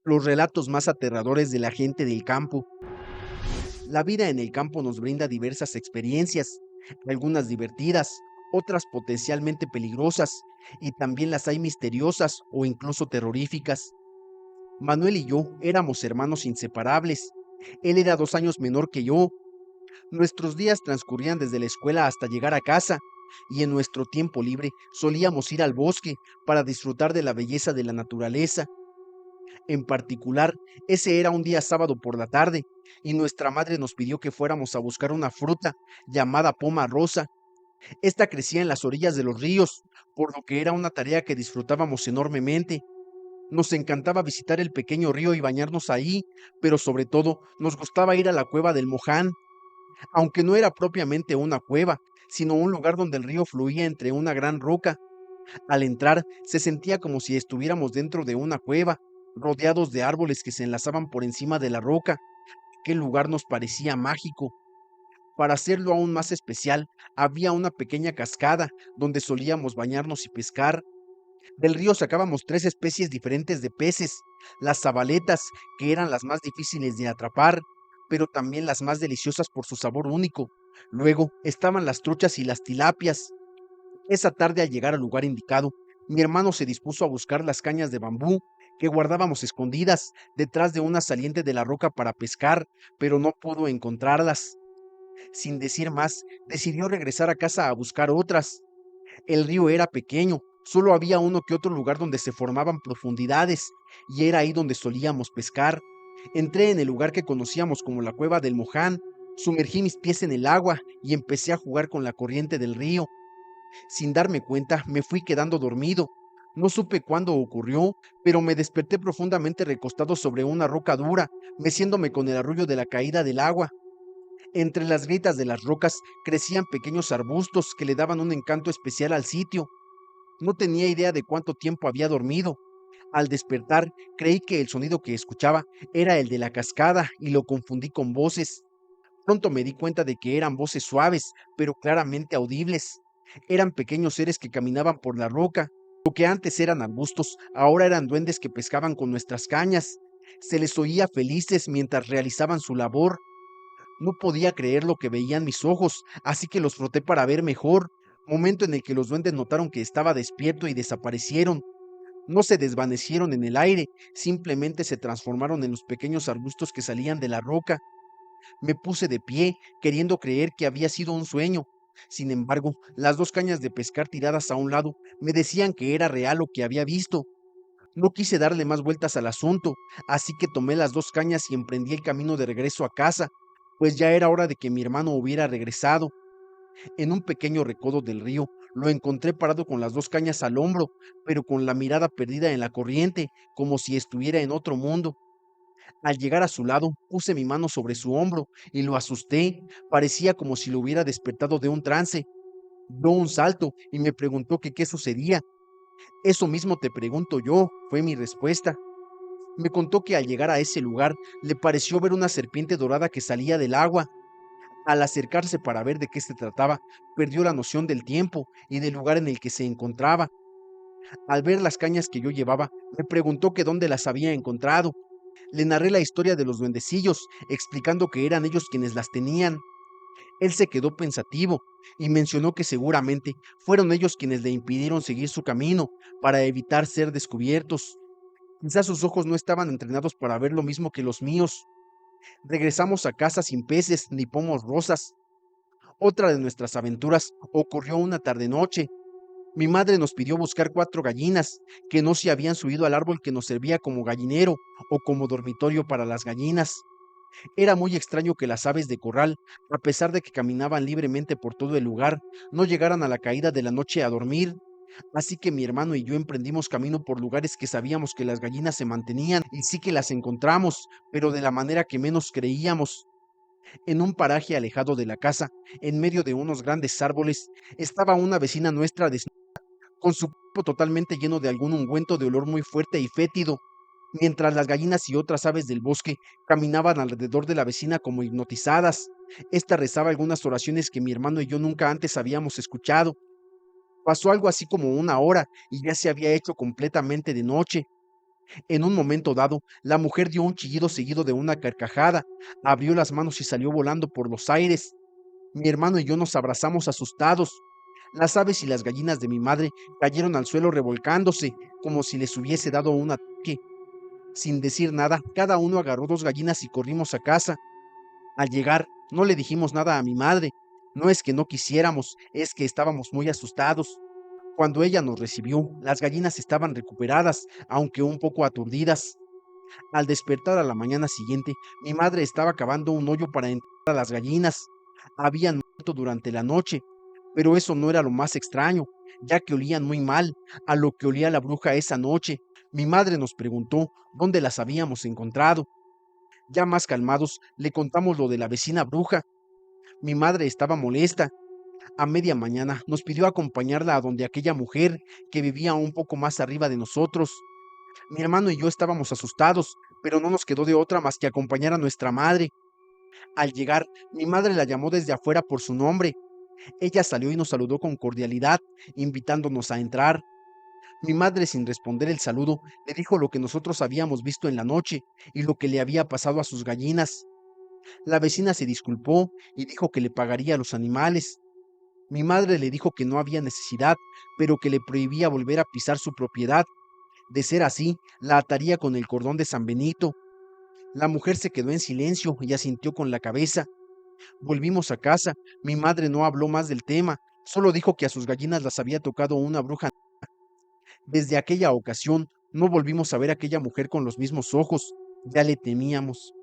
los relatos más aterradores de la gente del campo. La vida en el campo nos brinda diversas experiencias, algunas divertidas, otras potencialmente peligrosas, y también las hay misteriosas o incluso terroríficas. Manuel y yo éramos hermanos inseparables. Él era 2 años menor que yo. Nuestros días transcurrían desde la escuela hasta llegar a casa, y en nuestro tiempo libre solíamos ir al bosque para disfrutar de la belleza de la naturaleza. En particular, ese era un día sábado por la tarde, y nuestra madre nos pidió que fuéramos a buscar una fruta llamada poma rosa. Esta crecía en las orillas de los ríos, por lo que era una tarea que disfrutábamos enormemente. Nos encantaba visitar el pequeño río y bañarnos ahí, pero sobre todo nos gustaba ir a la cueva del Moján, aunque no era propiamente una cueva, sino un lugar donde el río fluía entre una gran roca. Al entrar, se sentía como si estuviéramos dentro de una cueva, rodeados de árboles que se enlazaban por encima de la roca. Aquel lugar nos parecía mágico. Para hacerlo aún más especial, había una pequeña cascada donde solíamos bañarnos y pescar. Del río sacábamos 3 especies diferentes de peces: las zabaletas, que eran las más difíciles de atrapar, pero también las más deliciosas por su sabor único. Luego estaban las truchas y las tilapias. Esa tarde, al llegar al lugar indicado, mi hermano se dispuso a buscar las cañas de bambú que guardábamos escondidas detrás de una saliente de la roca para pescar, pero no pudo encontrarlas. Sin decir más, decidió regresar a casa a buscar otras. El río era pequeño, solo había uno que otro lugar donde se formaban profundidades, y era ahí donde solíamos pescar. Entré en el lugar que conocíamos como la cueva del Moján, sumergí mis pies en el agua y empecé a jugar con la corriente del río. Sin darme cuenta, me fui quedando dormido. No supe cuándo ocurrió, pero me desperté profundamente recostado sobre una roca dura, meciéndome con el arrullo de la caída del agua. Entre las grietas de las rocas crecían pequeños arbustos que le daban un encanto especial al sitio. No tenía idea de cuánto tiempo había dormido. Al despertar, creí que el sonido que escuchaba era el de la cascada y lo confundí con voces. Pronto me di cuenta de que eran voces suaves, pero claramente audibles. Eran pequeños seres que caminaban por la roca. Lo que antes eran arbustos, ahora eran duendes que pescaban con nuestras cañas. Se les oía felices mientras realizaban su labor. No podía creer lo que veían mis ojos, así que los froté para ver mejor, momento en el que los duendes notaron que estaba despierto y desaparecieron. No se desvanecieron en el aire, simplemente se transformaron en los pequeños arbustos que salían de la roca. Me puse de pie, queriendo creer que había sido un sueño. Sin embargo, las 2 cañas de pescar tiradas a un lado me decían que era real lo que había visto. No quise darle más vueltas al asunto, así que tomé las 2 cañas y emprendí el camino de regreso a casa, pues ya era hora de que mi hermano hubiera regresado. En un pequeño recodo del río lo encontré parado con las 2 cañas al hombro, pero con la mirada perdida en la corriente, como si estuviera en otro mundo. Al llegar a su lado, puse mi mano sobre su hombro y lo asusté. Parecía como si lo hubiera despertado de un trance. Dio un salto y me preguntó que qué sucedía. Eso mismo te pregunto yo, fue mi respuesta. Me contó que al llegar a ese lugar le pareció ver una serpiente dorada que salía del agua. Al acercarse para ver de qué se trataba, perdió la noción del tiempo y del lugar en el que se encontraba. Al ver las cañas que yo llevaba, me preguntó que dónde las había encontrado. Le narré la historia de los duendecillos, explicando que eran ellos quienes las tenían. Él se quedó pensativo y mencionó que seguramente fueron ellos quienes le impidieron seguir su camino para evitar ser descubiertos. Quizás sus ojos no estaban entrenados para ver lo mismo que los míos. Regresamos a casa sin peces ni pomos rosas. Otra de nuestras aventuras ocurrió una tarde-noche. Mi madre nos pidió buscar 4 gallinas que no se habían subido al árbol que nos servía como gallinero o como dormitorio para las gallinas. Era muy extraño que las aves de corral, a pesar de que caminaban libremente por todo el lugar, no llegaran a la caída de la noche a dormir. Así que mi hermano y yo emprendimos camino por lugares que sabíamos que las gallinas se mantenían, y sí que las encontramos, pero de la manera que menos creíamos. En un paraje alejado de la casa, en medio de unos grandes árboles, estaba una vecina nuestra con su cuerpo totalmente lleno de algún ungüento de olor muy fuerte y fétido, mientras las gallinas y otras aves del bosque caminaban alrededor de la vecina como hipnotizadas. Esta rezaba algunas oraciones que mi hermano y yo nunca antes habíamos escuchado. Pasó algo así como una hora y ya se había hecho completamente de noche. En un momento dado, la mujer dio un chillido seguido de una carcajada, abrió las manos y salió volando por los aires. Mi hermano y yo nos abrazamos asustados. Las aves y las gallinas de mi madre cayeron al suelo revolcándose, como si les hubiese dado un ataque. Sin decir nada, cada uno agarró dos gallinas y corrimos a casa. Al llegar, no le dijimos nada a mi madre. No es que no quisiéramos, es que estábamos muy asustados. Cuando ella nos recibió, las gallinas estaban recuperadas, aunque un poco aturdidas. Al despertar a la mañana siguiente, mi madre estaba cavando un hoyo para enterrar a las gallinas. Habían muerto durante la noche, pero eso no era lo más extraño, ya que olían muy mal, a lo que olía la bruja esa noche. Mi madre nos preguntó dónde las habíamos encontrado. Ya más calmados, le contamos lo de la vecina bruja. Mi madre estaba molesta. A media mañana nos pidió acompañarla a donde aquella mujer que vivía un poco más arriba de nosotros. Mi hermano y yo estábamos asustados, pero no nos quedó de otra más que acompañar a nuestra madre. Al llegar, mi madre la llamó desde afuera por su nombre. Ella salió y nos saludó con cordialidad, invitándonos a entrar. Mi madre, sin responder el saludo, le dijo lo que nosotros habíamos visto en la noche y lo que le había pasado a sus gallinas. La vecina se disculpó y dijo que le pagaría a los animales. Mi madre le dijo que no había necesidad, pero que le prohibía volver a pisar su propiedad. De ser así, la ataría con el cordón de San Benito. La mujer se quedó en silencio y asintió con la cabeza. Volvimos a casa. Mi madre no habló más del tema, solo dijo que a sus gallinas las había tocado una bruja. Desde aquella ocasión no volvimos a ver a aquella mujer con los mismos ojos. Ya le temíamos.